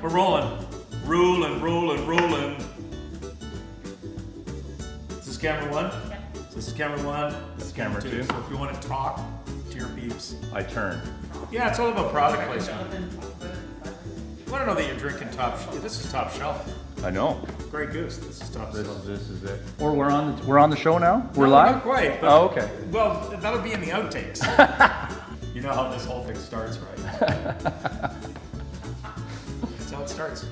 We're rolling. Rolling. Is this camera one? Yeah. This is camera one. This is camera two. So if you want to talk to your peeps. I turn. Yeah, it's all about product placement. I want to know that you're drinking this is top shelf. I know. Grey Goose, this is top shelf. This is it. Or we're on the show now? We're No, live? Not quite. But, Oh, okay. Well, that'll be in the outtakes. You know how this whole thing starts, right? That's how it starts.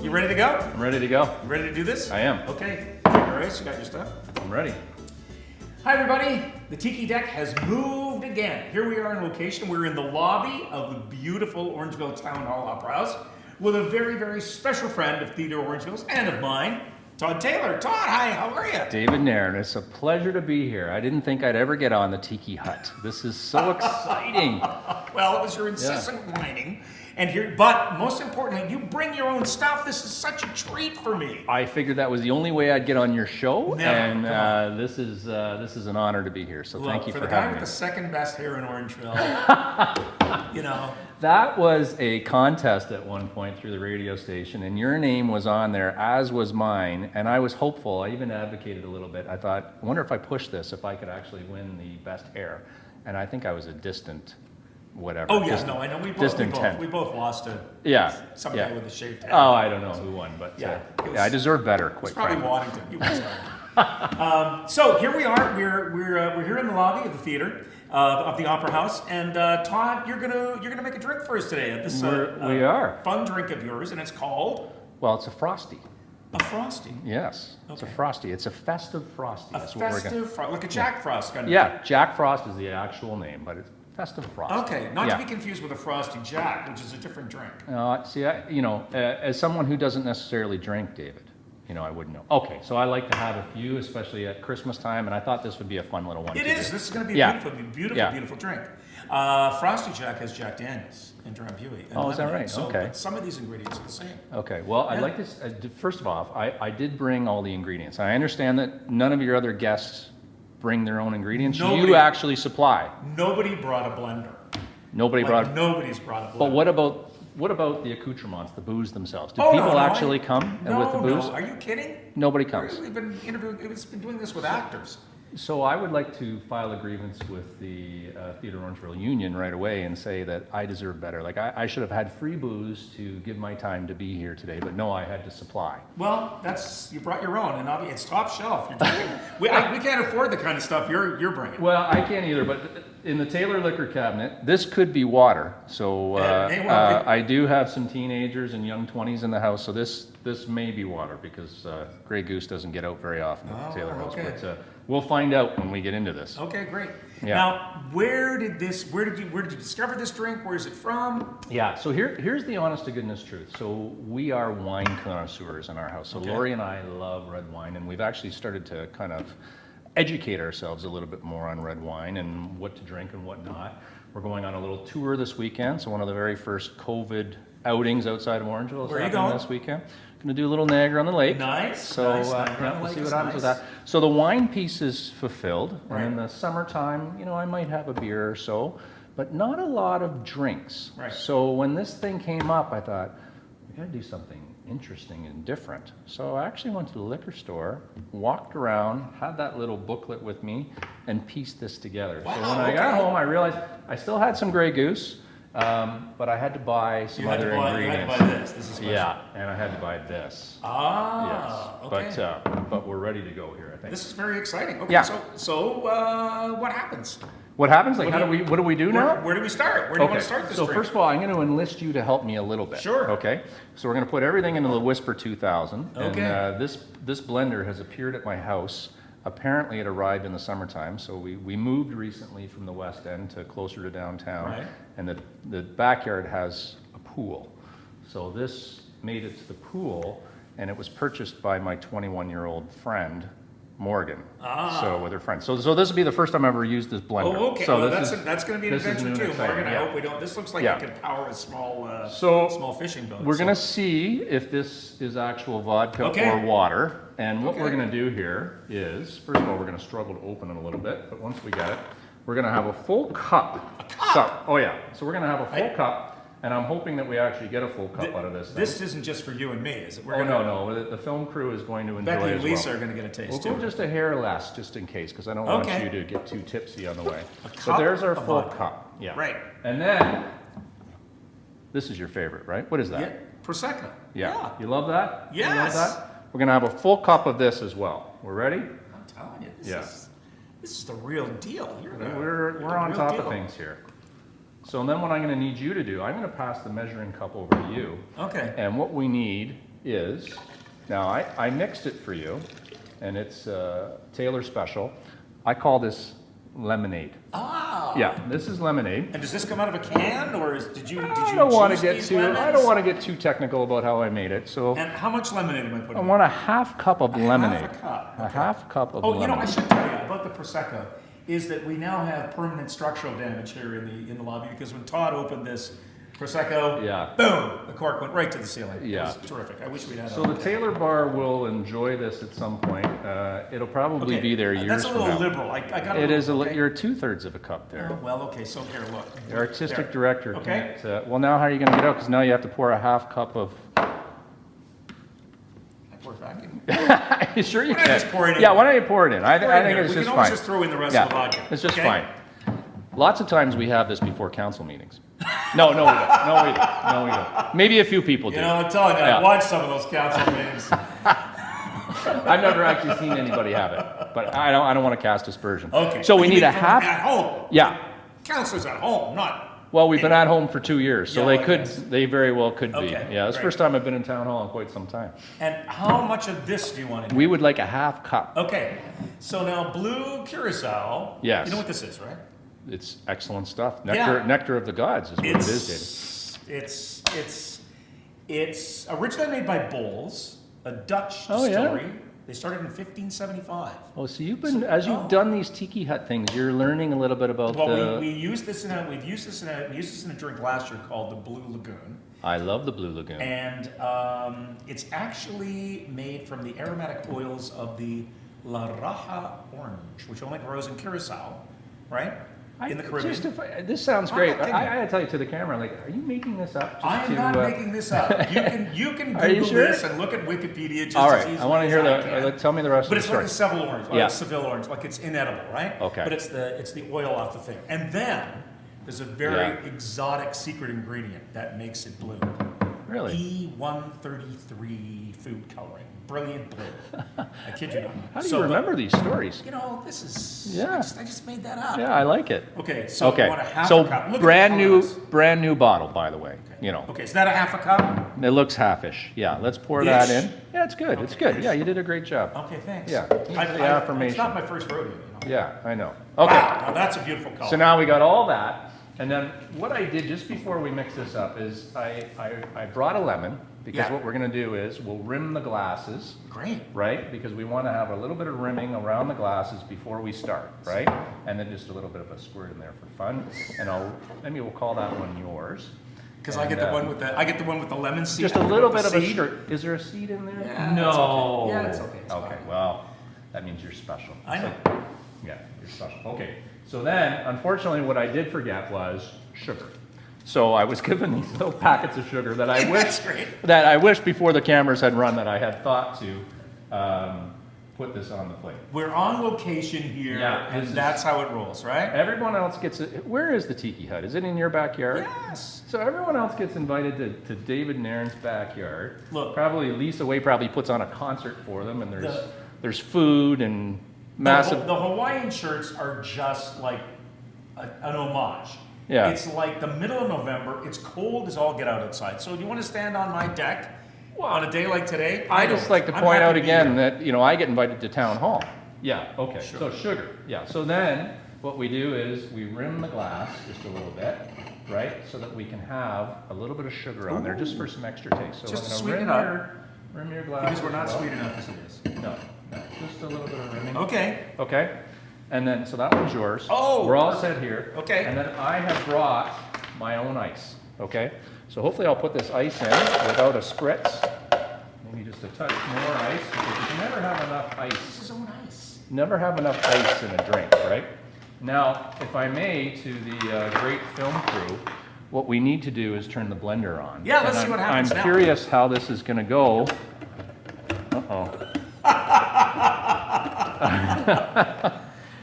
You ready to go? I'm ready to go. You ready to do this? I am. Okay. All right, you got your stuff? I'm ready. Hi, everybody. The Tiki Deck has moved again. Here we are in location. We're in the lobby of the beautiful Orangeville Town Hall Opera House with a very, very special friend of Theatre Orangeville's and of mine, Todd Taylor. Todd, hi, how are you? David Nairn, it's a pleasure to be here. I didn't think I'd ever get on the Tiki Hut. This is so exciting. Well, it was your incessant whining. And here, but most importantly, you bring your own stuff. This is such a treat for me. I figured that was the only way I'd get on your show, Never. and this is an honor to be here. So thank you for the guy having with me. the second best hair in Orangeville, you know. That was a contest at one point through the radio station, and your name was on there, as was mine, and I was hopeful. I even advocated a little bit. I thought, I wonder if I push this, if I could actually win the best hair. And I think I was a distant whatever. Oh yes, no, I know. We both lost to some guy with a shaved head. Oh, I don't know who won, but I deserve better. Quite probably frankly. Waddington. He was so here we are. We're here in the lobby of the theater of the Opera House, and Todd, you're gonna make a drink for us today. This we are fun drink of yours, and it's called. Well, it's a Frosty. A Frosty. Yes, Okay. it's a Frosty. It's a festive Frosty. Like a Jack Frost kind of. Yeah, Jack Frost is the actual name, but it's festive Frosty. Okay, not to be confused with a Frosty Jack, which is a different drink. See, as someone who doesn't necessarily drink, David, I wouldn't know. Okay, so I like to have a few, especially at Christmas time, and I thought this would be a fun little one. It is. This is going to be a beautiful drink. Frosty Jack has Jack Daniels and Drambuie. Oh, is that right? So, okay. But some of these ingredients are the same. Okay. Well, I'd like to. First of all, I did bring all the ingredients. I understand that none of your other guests bring their own ingredients. You actually supply. Nobody brought a blender. Nobody's brought a blender. But what about the accoutrements, the booze themselves? Do people actually come with the booze? No. Are you kidding? Nobody comes. We've been doing this with actors. So I would like to file a grievance with the Theatre Orangeville Union right away and say that I deserve better. Like I should have had free booze to give my time to be here today, but no, I had to supply. Well, you brought your own, and it's top shelf. we can't afford the kind of stuff you're bringing. Well, I can't either, but in the Taylor liquor cabinet, this could be water. So I do have some teenagers and young 20s in the house, so this may be water because Grey Goose doesn't get out very often at the Taylor house. Okay. But we'll find out when we get into this. Okay, great. Yeah. Now, where did you discover this drink? Where is it from? Yeah, so here's the honest to goodness truth. So we are wine connoisseurs in our house. So Lori and I love red wine, and we've actually started to kind of educate ourselves a little bit more on red wine and what to drink and what not. We're going on a little tour this weekend. So one of the very first COVID outings outside of Orangeville is happening this weekend. Going to do a little Niagara on the Lake. Nice. So we'll see what happens with that. So the wine piece is fulfilled. Right. And in the summertime, I might have a beer or so, but not a lot of drinks. Right. So when this thing came up, I thought, we got to do something interesting and different. So I actually went to the liquor store, walked around, had that little booklet with me, and pieced this together. Wow, so when I got home, I realized I still had some Grey Goose, but I had to buy some other ingredients. You had to buy this. This is special. Yeah, and I had to buy this. Okay. But we're ready to go here, I think. This is very exciting. Okay, Yeah. so what happens? What happens? Like, what do we do now? Where do we start? Where do you want to start this So drink? first of all, I'm going to enlist you to help me a little bit. Sure. Okay. So we're going to put everything into the Whisper 2000. Okay. And this blender has appeared at my house. Apparently, it arrived in the summertime. So we moved recently from the West End to closer to downtown. Right. And the backyard has a pool. So this made it to the pool, and it was purchased by my 21-year-old friend, Morgan. So with her friends. So this will be the first time I ever used this blender. Oh, okay. So that's going to be an adventure too, Morgan. I hope we don't. This looks like it could power a small fishing boat. We're going to see if this is actual vodka or water. And what we're going to do here is, first of all, we're going to struggle to open it a little bit. But once we get it, we're going to have a full cup. A cup? So we're going to have a full cup And I'm hoping that we actually get a full cup out of this thing. This isn't just for you and me, is it? No. The film crew is going to enjoy Becky it and as Lisa well. are going to get a taste We'll too. go just a hair less, just in case, because I don't want Okay. you to get too tipsy on the way. cup So there's our of full vodka. cup. Yeah. Right. And then, this is your favorite, right? What is that? Yeah, Prosecco. Yeah. You love that? You love Yes. that? We're going to have a full cup of this as well. We're ready? I'm telling you, this is the real deal. We're on top of things here. So then what I'm going to need you to do, I'm going to pass the measuring cup over to you. Okay. And what we need is, now I mixed it for you, and it's Taylor Special. I call this lemonade. Ah. Yeah, this is lemonade. And does this come out of a can, or did you I don't want to juice get these too. lemons? I don't want to get too technical about how I made it. So And how much lemonade am I putting? I want a half cup of lemonade. Half a cup. A half cup of Oh, lemonade. you know, I should tell you about the Prosecco is that we now have permanent structural damage here in the lobby because when Todd opened this Prosecco, Yeah. boom, the cork went right to the ceiling. Yeah. It was terrific. I wish we'd had So the Taylor bar will enjoy this at some point. It'll probably be there years That's a from little now. liberal. I got It is okay? You're 2/3 of a cup there. Oh, well, okay, so here, look. The artistic There. director Okay. can't. Well, now how are you going to get out? Because now you have to pour a half cup of. I pour it back in. Sure you Why don't I can. just pour it in? Yeah, why don't you pour it in? I Pour it in think there. it's We just can always fine. just throw in the rest Yeah, of the vodka. it's just okay? fine. Lots of times we have this before council meetings. No, we don't. No, we don't. Maybe a few people do. You know, I'm telling you, Yeah. I've watched some of those council meetings. I've never actually seen anybody have it, but I don't want to cast aspersion. Okay. So we You need mean a from half. At home. Yeah. Councilors at home, not. Well, we've been at home for 2 years, so Yeah, they I could. guess. They very well could be. Okay, Yeah, it's the great. first time I've been in town hall in quite some time. And how much of this do you want in We would like a half cup. Okay, so now blue curacao. Yes. You know what this is, right? It's excellent stuff. Yeah. Nectar of the gods is what it is, David. It's originally made by Bols, a Dutch Oh, yeah? distillery. They started in 1575. Oh, so you've been as you've done these tiki hut things, you're learning a little bit about Well, the. we used this in a drink last year called the Blue Lagoon, I love the Blue Lagoon. and it's actually made from the aromatic oils of the La Raja orange, which only grows in Curacao, right? In the Caribbean. This sounds I'm great. not kidding I you. gotta tell you to the camera, like, are you making this up? Just I am to, not making this up. You can Are you Google sure? this and look at Wikipedia just All as right, easily I want to as hear I can. tell me the rest But of it's the like story. the Seville orange, Yeah. Seville orange, like it's inedible, right? Okay. But it's the oil off the thing, and then there's a very Yeah. exotic secret ingredient that makes it blue. Really? E133 food coloring, brilliant blue. I kid you not. How do So, you but, remember these stories? You know, this is. Yeah. I just made that up. Yeah, I like it. Okay, so you Okay, want a half so a cup. Look at brand the new, colors. brand new bottle, by the way. You know, Okay, is that a half a cup? it looks halfish. Yeah, let's pour that Ish. in. Yeah, it's good. It's Okay, good. Yeah, you did a great job. Okay, thanks. Yeah, It's the affirmation. not my first rodeo, you know. Yeah, I know. Okay. Wow, now that's a beautiful color. So now we got all that, and then what I did just before we mix this up is I brought a lemon, because Yeah. what we're gonna do is we'll rim the glasses, Great. right? Because we wanna have a little bit of rimming around the glasses before we start, right? And then just a little bit of a squirt in there for fun, and maybe we'll call that one yours. Because I get the one with the lemon seed. Just a little bit of a seed. stir. Is there a seed in there? Yeah, No. it's okay. Yeah, it's okay. It's Okay, fine. well, that means you're special. I know. Yeah, you're special. Okay, so then, unfortunately, what I did forget was sugar. So I was given these little packets of sugar that I That's great. wish before the cameras had run that I had thought to put this on the plate. We're on location here, Yeah, and this is- that's how it rolls, right? Everyone else gets it. Where is the tiki hut? Is it in your backyard? Yes. So everyone else gets invited to David Nairn's backyard. Look. Probably Lisa Way probably puts on a concert for them, and The- there's food and massive. The Hawaiian shirts are just like an homage. Yeah. It's like the middle of November. It's cold as all get out outside. So do you want to stand on my deck on a day like today? I just don't. like to I'm point happy out be again here. that I get invited to town hall. Yeah. Okay. Sure. So sugar. Yeah. So then what we do is we rim the glass just a little bit, right, so that we can have a little bit of sugar on there just for some extra taste. So Just to I'm sweeten gonna it up. rim your glass. Because we're as not well. sweet enough as it is. No, just a little bit of rimming. Okay. Okay. And then, so that one's yours. Oh, We're all perfect. set here. Okay. And then I have brought my own ice. Okay. So hopefully I'll put this ice in without a spritz. Maybe just a touch more ice, because you can never have enough ice. This is so nice. Never have enough ice in a drink, right? Now, if I may, to the great film crew, what we need to do is turn the blender on. Yeah, let's And see what happens I'm now. curious how this is going to go. Uh-oh.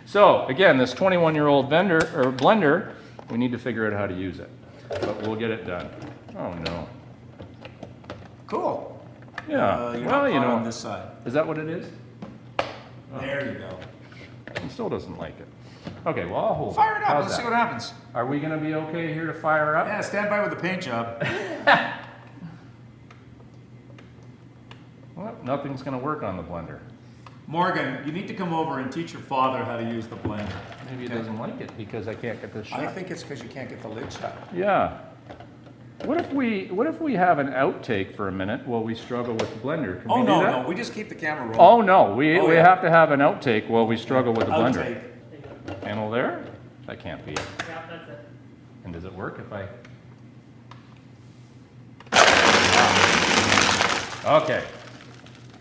So, again, this 21-year-old blender, we need to figure out how to use it. But we'll get it done. Oh, no. Cool. Yeah. You're Well, not you know. on this side. Is that what it is? There you go. It still doesn't like it. Okay, well, I'll hold Fire it up. How's Let's that? see what happens. Are we going to be okay here to fire up? Yeah, stand by with the paint job. Well, nothing's going to work on the blender. Morgan, you need to come over and teach your father how to use the blender. Maybe he doesn't like it because I can't get this shut. I think it's because you can't get the lid shut. Yeah. What if we have an outtake for a minute while we struggle with the blender? Can we do that? No, we just keep the camera rolling. Oh no, we yeah. have to have an outtake while we struggle with the blender. Outtake. Panel there? That can't be it. Yeah, that's it. And does it work if I? Okay.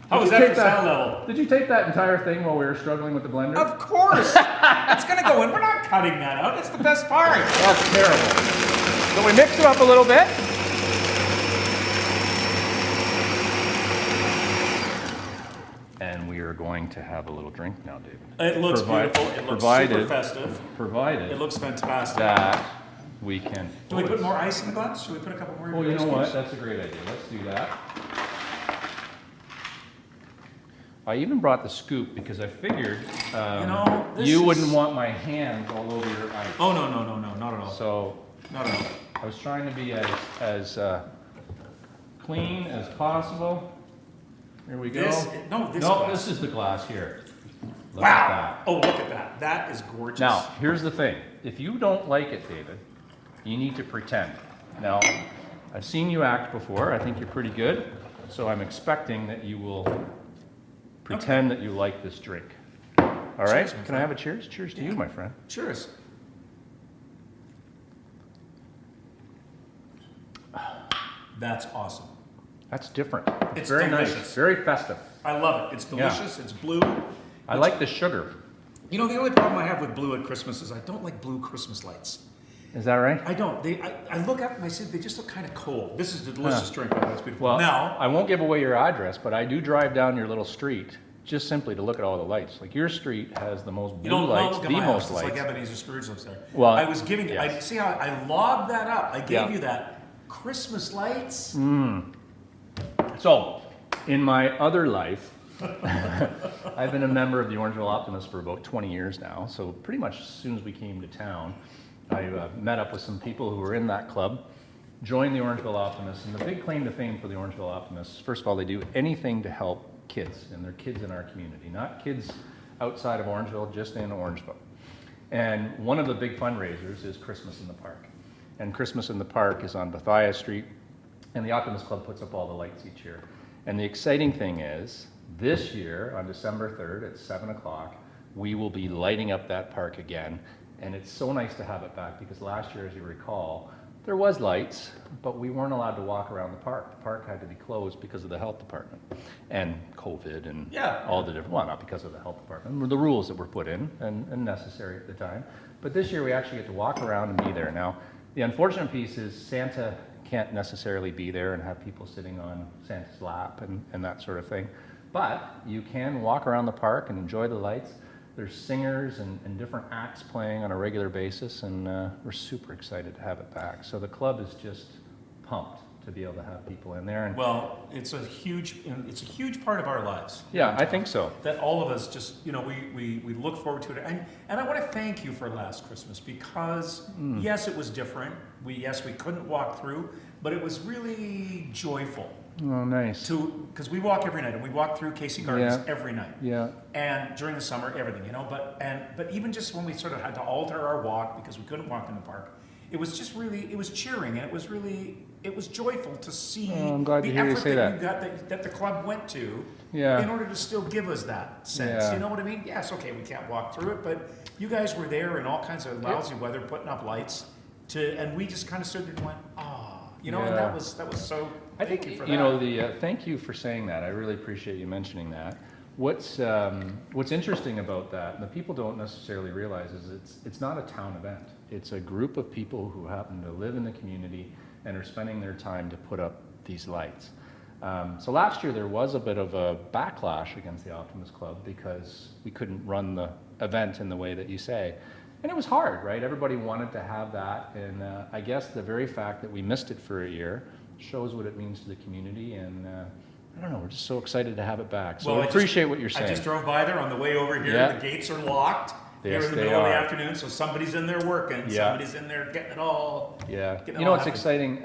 How was Did you that take for sound level? Did you take that entire thing while we were struggling with the blender? Of course. It's going to go in. We're not cutting that out. It's the best part. That's terrible. So we mix it up a little bit. And we are going to have a little drink now, David. It looks beautiful. It looks super festive. Provided It looks fantastic. that we can. Do we put more ice in the glass? Should we put a couple more? Well, you ice know what? cubes? That's a great idea. Let's do that. I even brought the scoop because I figured this you is- wouldn't want my hands all over your ice. Oh, no, not at all. So Not at all. I was trying to be as clean as possible. Here we go. This This is the glass here. Look wow. at that. Oh, look at that. That is gorgeous. Now, here's the thing. If you don't like it, David, you need to pretend. Now, I've seen you act before. I think you're pretty good. So I'm expecting that you will pretend that you like this drink. All right? Cheers, my Can I have a cheers? Cheers to you, my friend. Cheers. That's awesome. That's different. It's very nice. delicious. Very festive. I love it. It's delicious. It's blue. I like the sugar. You know, the only problem I have with blue at Christmas is I don't like blue Christmas lights. Is that right? I don't. I look at them and I say they just look kind of cold. This is a delicious drink. By the way. It's beautiful. Well, now, I won't give away your address, but I do drive down your little street just simply to look at all the lights. Like your street has the most blue lights, look at the my most house. lights. It's like Ebenezer Scrooge looks there. Well, I was giving. yes. I see how I lobbed that up. I gave Yeah. you that Christmas lights. So, in my other life, I've been a member of the Orangeville Optimist for about 20 years now. So pretty much as soon as we came to town, I met up with some people who were in that club, joined the Orangeville Optimists, and the big claim to fame for the Orangeville Optimists, first of all, they do anything to help kids, and they're kids in our community, not kids outside of Orangeville, just in Orangeville. And one of the big fundraisers is Christmas in the Park. And Christmas in the Park is on Bethia Street, and the Optimist Club puts up all the lights each year. And the exciting thing is, this year, on December 3rd at 7 o'clock, we will be lighting up that park again. And it's so nice to have it back because last year, as you recall, there was lights, but we weren't allowed to walk around the park. The park had to be closed because of the health department and COVID and all the different, well, not because of the health department, the rules that were put in and necessary at the time. But this year we actually get to walk around and be there. Now, the unfortunate piece is Santa can't necessarily be there and have people sitting on Santa's lap and that sort of thing. But you can walk around the park and enjoy the lights. There's singers and different acts playing on a regular basis, and we're super excited to have it back. So the club is just pumped to be able to have people in there. And Well, it's a huge part of our lives. yeah, I think so. That all of us just, we look forward to it. And I want to thank you for last Christmas because, yes, it was different. We couldn't walk through, but it was really joyful. Oh, nice. Because we walk every night, and we walk through Casey Gardens every night. Yeah. And during the summer, everything, But even just when we sort of had to alter our walk because we couldn't walk in the park, it was just really, it was cheering, and it was joyful to see I'm glad to the hear you effort say that you got that the club went to Yeah. in order to still give us that sense. Yeah. You know what I mean? Yes, okay, we can't walk through it, but you guys were there in all kinds of lousy weather, putting up lights, and we just kind of stood there and went, and that was so. I think thank you for that. thank you for saying that. I really appreciate you mentioning that. What's interesting about that, and the people don't necessarily realize, is it's not a town event. It's a group of people who happen to live in the community and are spending their time to put up these lights. So last year there was a bit of a backlash against the Optimist Club because we couldn't run the event in the way that you say. And it was hard, right? Everybody wanted to have that, and I guess the very fact that we missed it for a year shows what it means to the community, and I don't know, we're just so excited to have it back. So I appreciate what you're saying. I just drove by there on the way over here. Yeah. The gates are locked. Yes, here in the middle of the afternoon, so somebody's in there working, somebody's in there getting it all. Yeah, you know what's exciting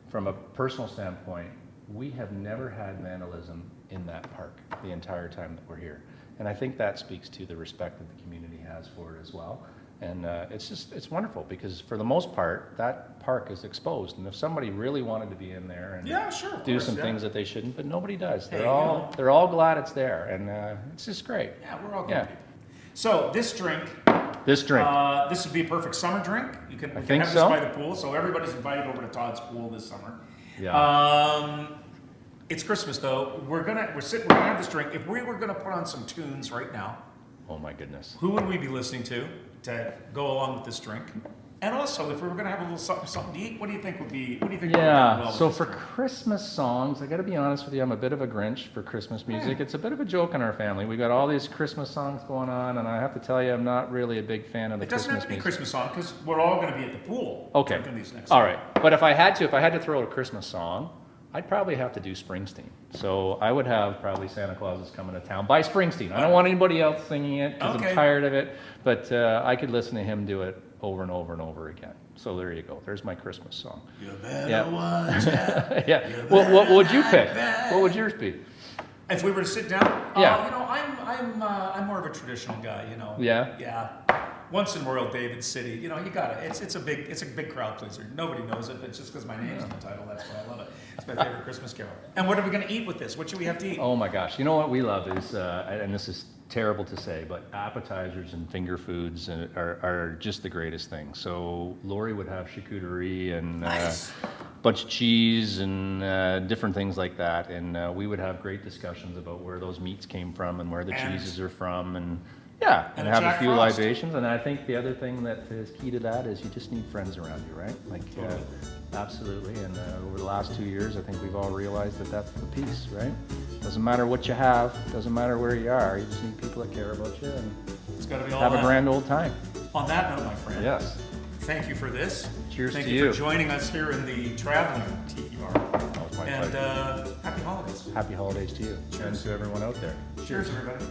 from a personal standpoint, we have never had vandalism in that park the entire time that we're here. And I think that speaks to the respect that the community has for it as well. And it's wonderful because for the most part, that park is exposed. And if somebody really wanted to be in there and do some things that they shouldn't, but nobody does. They're all glad it's there, and it's just great. Yeah, we're all good people. So this drink, this would be a perfect summer drink. You can have this by the pool. So everybody's invited over to Todd's pool this summer. Yeah. It's Christmas though. We're gonna have this drink. If we were gonna put on some tunes right now, oh my goodness, who would we be listening to go along with this drink? And also, if we were gonna have a little something to eat, what do you think would be? What do you think? Yeah. So for Christmas songs, I got to be honest with you, I'm a bit of a Grinch for Christmas music. It's a bit of a joke in our family. We got all these Christmas songs going on, and I have to tell you, I'm not really a big fan of the Christmas music. It doesn't have to be Christmas song because we're all going to be at the pool. Okay. These next all right. But if I had to throw out a Christmas song, I'd probably have to do Springsteen. So I would have probably Santa Claus is Coming to Town by Springsteen. I don't want anybody else singing it because I'm tired of it, but I could listen to him do it over and over and over again. So there you go. There's my Christmas song. You better watch out. Yeah. Well, what would you pick? What would yours be? If we were to sit down, I'm more of a traditional guy. Yeah. Yeah. Once in Royal David City, you got it. It's a big crowd pleaser. Nobody knows it, but it's just because my name's in the title. That's why I love it. It's my favorite Christmas carol. And what are we going to eat with this? What should we have to eat? Oh my gosh! You know what we love is, and this is terrible to say, but appetizers and finger foods are just the greatest thing. So Lori would have charcuterie and a bunch of cheese and different things like that, and we would have great discussions about where those meats came from and where the cheeses are from, and have a few libations. And I think the other thing that is key to that is you just need friends around you, right? Absolutely. And over the last 2 years, I think we've all realized that that's the piece, right? Doesn't matter what you have, doesn't matter where you are. You just need people that care about you and it's gotta be all have a grand old time. On that note, my friend. Yes. Thank you for this. Cheers to you. Thank you for joining us here in the traveling tiki bar. Oh, it's my pleasure. And happy holidays. Happy holidays to you. Cheers. And to everyone out there. Cheers, everybody.